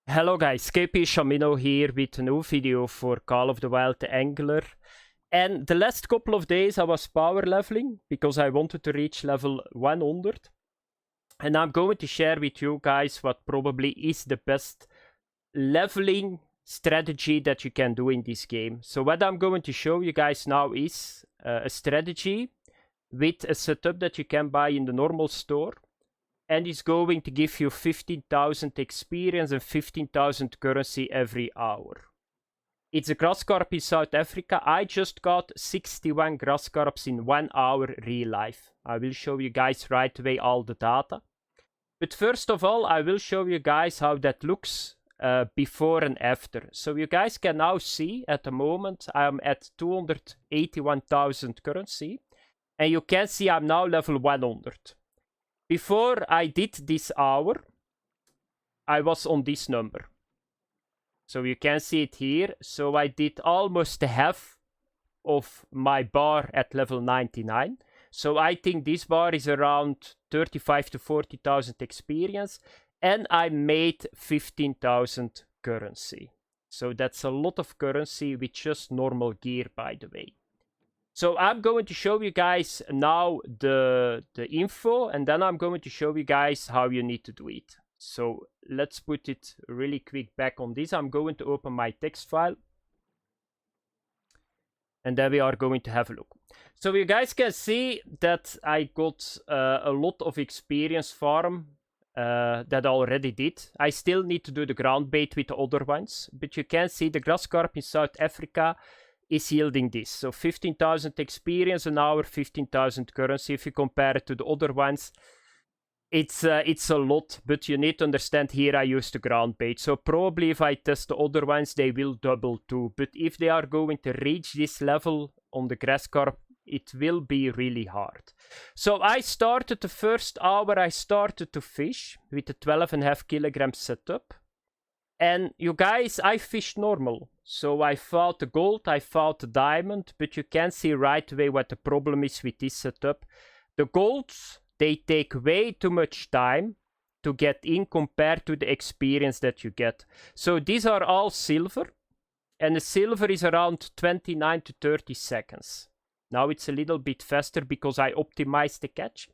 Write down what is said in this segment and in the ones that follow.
Hello guys, Xp-15k here with a new video for Call of the Wild the Angler. And the last couple of days I was power leveling because I wanted to reach level 100. And I'm going to share with you guys what probably is the best leveling strategy that you can do in this game. So what I'm going to show you guys now is a strategy with a setup that you can buy in the normal store. And it's going to give you 15,000 experience and 15,000 currency every hour. It's a grass carp in South Africa. I just got 61 grass carps in 1 hour real life. I will show you guys right away all the data. But first of all, I will show you guys how that looks before and after. So you guys can now see at the moment I'm at 281,000 currency. And you can see I'm now level 100. Before I did this hour, I was on this number. So you can see it here. So I did almost half of my bar at level 99. So I think this bar is around 35 to 40,000 experience. And I made 15,000 currency. So that's a lot of currency with just normal gear, by the way. So I'm going to show you guys now the info, and then I'm going to show you guys how you need to do it. So let's put it really quick back on this. I'm going to open my text file. And then we are going to have a look. So you guys can see that I got a lot of experience farm that I already did. I still need to do the ground bait with the other ones. But you can see the grass carp in South Africa is yielding this. So 15,000 experience an hour, 15,000 currency. If you compare it to the other ones, it's a lot, but you need to understand here I use the ground bait. So probably if I test the other ones, they will double too. But if they are going to reach this level on the grass carp, it will be really hard. So I started the first hour, I started to fish with a 12.5 kilogram setup. And you guys, I fished normal. So I found the gold, I found the diamond, but you can see right away what the problem is with this setup. The golds, they take way too much time to get in compared to the experience that you get. So these are all silver, and the silver is around 29 to 30 seconds. Now it's a little bit faster because I optimized the catch.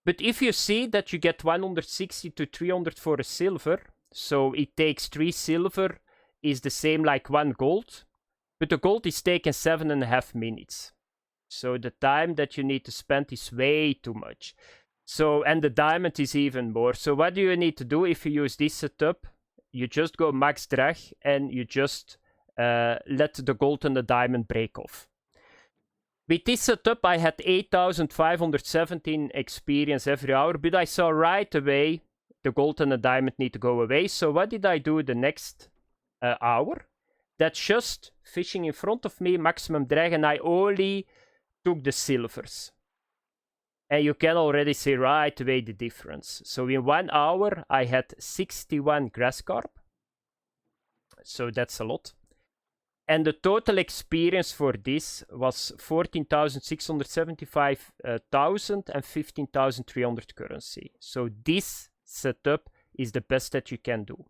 But if you see that you get 160 to 300 for a silver, so it takes 3 silver is the same like 1 gold, but the gold is taking 7.5 minutes. So the time that you need to spend is way too much. So, and the diamond is even more. So what do you need to do if you use this setup? You just go max drag and you just let the gold and the diamond break off. With this setup I had 8,517 experience every hour, but I saw right away the gold and the diamond need to go away. So what did I do the next hour? That's just fishing in front of me, maximum drag, and I only took the silvers. And you can already see right away the difference. So in 1 hour I had 61 grass carp. So that's a lot. And the total experience for this was 14,675,000 and 15,300 currency. So this setup is the best that you can do.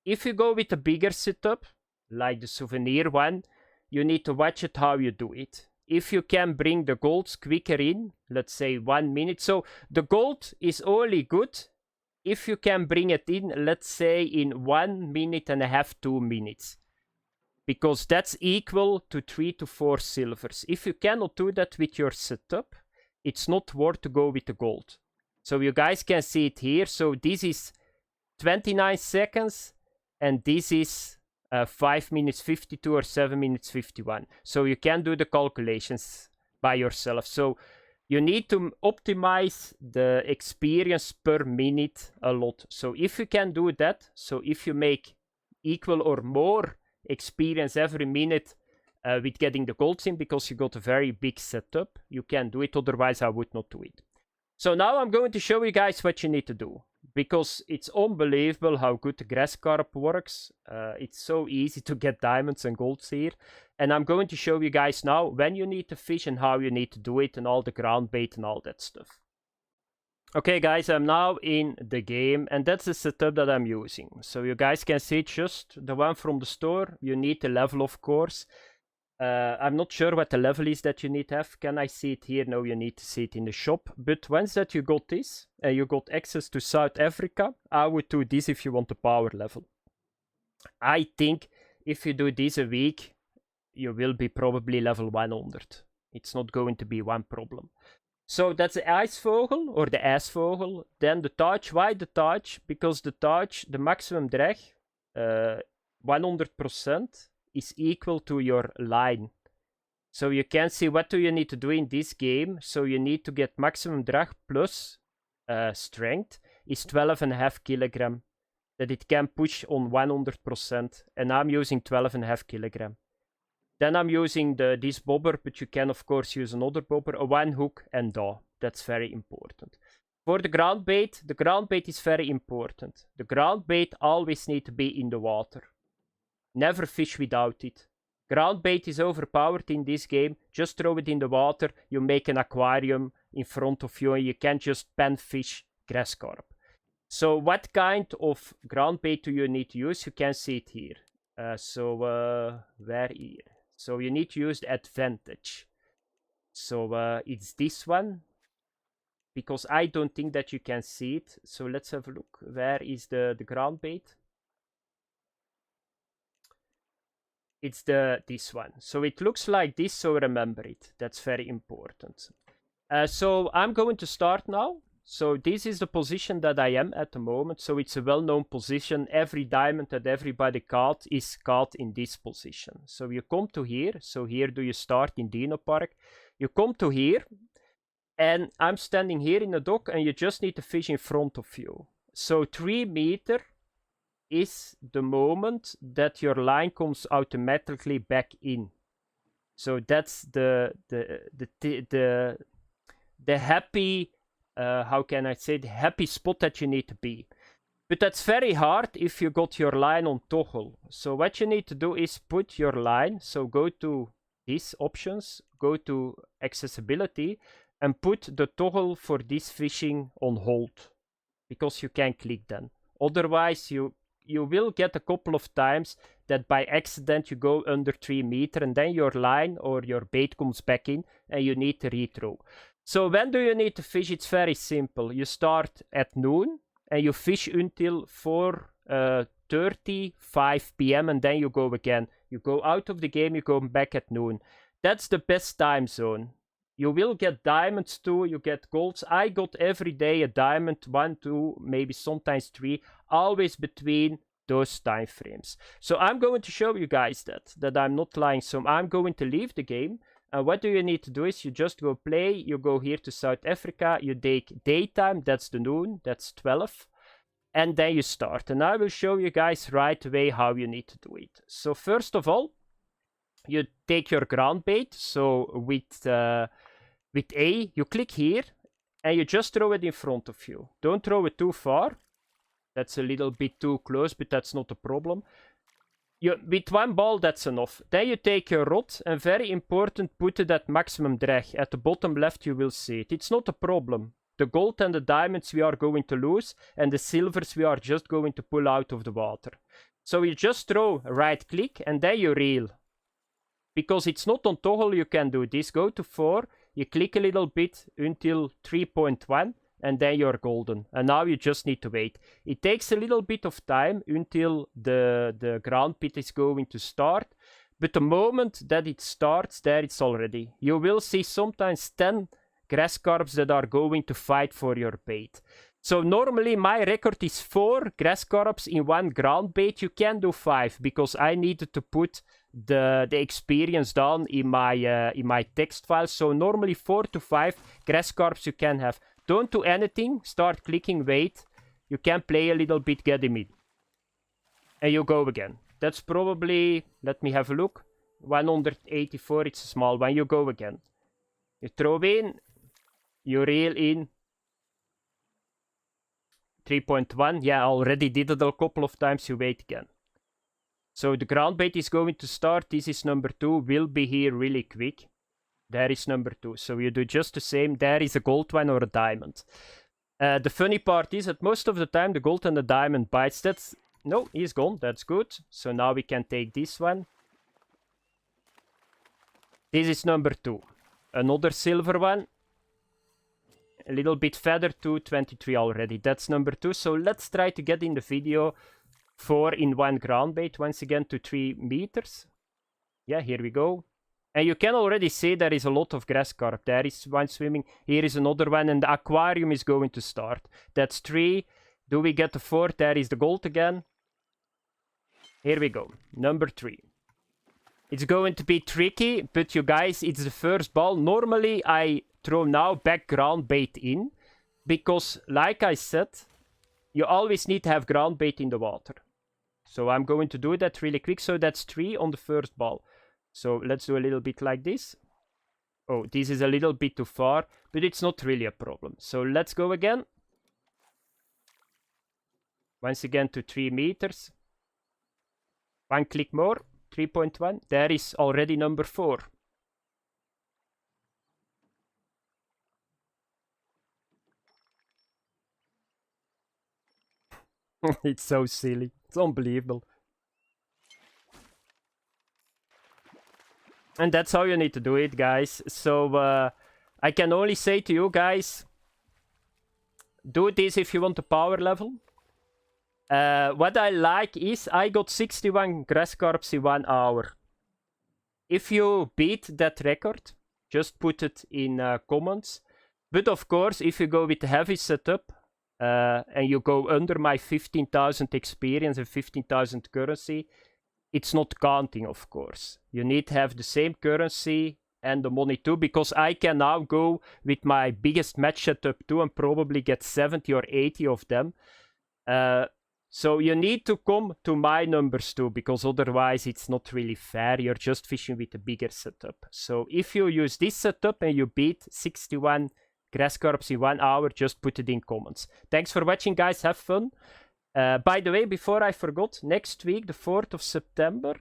If you go with a bigger setup, like the souvenir one, you need to watch it how you do it. If you can bring the golds quicker in, let's say 1 minute. So the gold is only good if you can bring it in, let's say in 1 minute and a half, 2 minutes. Because that's equal to 3 to 4 silvers. If you cannot do that with your setup, it's not worth to go with the gold. So you guys can see it here. So this is 29 seconds and this is 5 minutes 52 or 7 minutes 51. So you can do the calculations by yourself. So you need to optimize the experience per minute a lot. So if you can do that, so if you make equal or more experience every minute with getting the golds in, because you got a very big setup, you can do it, otherwise I would not do it. So now I'm going to show you guys what you need to do, because it's unbelievable how good the grass carp works. It's so easy to get diamonds and golds here, and I'm going to show you guys now when you need to fish and how you need to do it and all the ground bait and all that stuff. Okay guys, I'm now in the game and that's the setup that I'm using. So you guys can see just the one from the store. You need the level, of course. I'm not sure what the level is that you need to have. Can I see it here? No, you need to see it in the shop. But once that you got this, and you got access to South Africa, I would do this if you want the power level. I think if you do this a week, you will be probably level 100. It's not going to be one problem. So that's the ijsvogel, or the ijsvogel. Then the touch. Why the touch? Because the touch, the maximum drag, 100%, is equal to your line. So you can see what do you need to do in this game. So you need to get maximum drag plus strength is 12.5 kilogram. That it can push on 100%. And I'm using 12.5 kilogram. Then I'm using this bobber, but you can of course use another bobber, a one hook and daw. That's very important. For the ground bait is very important. The ground bait always need to be in the water. Never fish without it. Ground bait is overpowered in this game. Just throw it in the water. You make an aquarium in front of you and you can just pan fish grass carp. So what kind of ground bait do you need to use? You can see it here. Where here? So you need to use the advantage. So it's this one. Because I don't think that you can see it. So let's have a look. Where is the ground bait? It's this one. So it looks like this, so remember it. That's very important. So I'm going to start now. So this is the position that I am at the moment. So it's a well-known position. Every diamond that everybody caught is caught in this position. So you come to here. So here do you start in Dino Park. You come to here. And I'm standing here in the dock and you just need to fish in front of you. So 3 meter is the moment that your line comes automatically back in. So that's the happy, how can I say, the happy spot that you need to be. But that's very hard if you got your line on toggle. So what you need to do is put your line, so go to these options, go to accessibility, and put the toggle for this fishing on hold. Because you can click then. Otherwise, you will get a couple of times that by accident you go under 3 meter and then your line or your bait comes back in and you need to rethrow. So when do you need to fish? It's very simple. You start at noon and you fish until 4:35 p.m. and then you go again. You go out of the game, you go back at noon. That's the best time zone. You will get diamonds too, you get golds. I got every day a diamond, 1, 2, maybe sometimes 3, always between those time frames. So I'm going to show you guys that I'm not lying. So I'm going to leave the game. And what do you need to do is you just go play, you go here to South Africa, you take daytime, that's the noon, that's 12. And then you start. And I will show you guys right away how you need to do it. So first of all, you take your ground bait. So with A, you click here and you just throw it in front of you. Don't throw it too far. That's a little bit too close, but that's not a problem. With one ball, that's enough. Then you take your rod and very important, put it at maximum drag. At the bottom left, you will see it. It's not a problem. The gold and the diamonds we are going to lose and the silvers we are just going to pull out of the water. So you just throw right click and then you reel. Because it's not on toggle, you can do this. Go to 4, you click a little bit until 3.1 and then you're golden. And now you just need to wait. It takes a little bit of time until the ground bait is going to start. But the moment that it starts, there it's already. You will see sometimes 10 grass carps that are going to fight for your bait. So normally my record is 4 grass carps in one ground bait. You can do 5 because I needed to put the experience down in my text file. So normally 4 to 5 grass carps you can have. Don't do anything. Start clicking, wait. You can play a little bit, get him in. And you go again. That's probably, let me have a look, 184, it's a small one. You go again. You throw in, you reel in. 3.1, yeah, I already did it a couple of times, you wait again. So the ground bait is going to start, this is number 2, will be here really quick. There is number 2, so you do just the same, there is a gold one or a diamond. The funny part is that most of the time the gold and the diamond bites. That's... No, he's gone. That's good. So now we can take this one. This is number 2. Another silver one. A little bit feather too. 23 already. That's number 2. So let's try to get in the video 4 in 1 ground bait. Once again to 3 meters. Yeah, here we go. And you can already see there is a lot of grass carp. There is one swimming. Here is another one. And the aquarium is going to start. That's 3. Do we get the 4th? There is the gold again. Here we go. Number 3. It's going to be tricky. But you guys, it's the first ball. Normally, I throw now back ground bait in. Because, like I said, you always need to have ground bait in the water. So I'm going to do that really quick. So that's 3 on the first ball. So let's do a little bit like this. Oh, this is a little bit too far, but it's not really a problem. So let's go again. Once again to 3 meters. 1 click more, 3.1. There is already number 4. It's so silly. It's unbelievable. And that's how you need to do it, guys. So I can only say to you guys, do this if you want the power level. What I like is I got 61 grass carps in 1 hour. If you beat that record, just put it in comments. But of course, if you go with the heavy setup and you go under my 15,000 experience and 15,000 currency, it's not counting, of course. You need to have the same currency and the money too, because I can now go with my biggest match setup too and probably get 70 or 80 of them. So you need to come to my numbers too, because otherwise it's not really fair. You're just fishing with a bigger setup. So if you use this setup and you beat 61 grass carps in 1 hour, just put it in comments. Thanks for watching, guys. Have fun. By the way, before I forgot, next week, the 4th of September,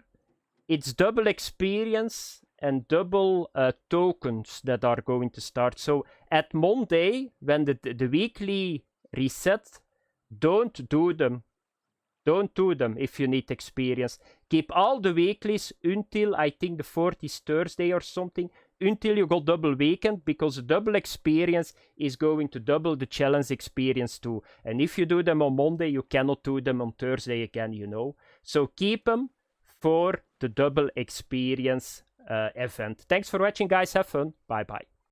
it's double experience and double tokens that are going to start. So at Monday, when the weekly reset, don't do them. Don't do them if you need experience. Keep all the weeklies until, I think the 4th is Thursday or something, until you go double weekend, because the double experience is going to double the challenge experience too. And if you do them on Monday, you cannot do them on Thursday again, you know. So keep them for the double experience event. Thanks for watching, guys. Have fun. Bye-bye.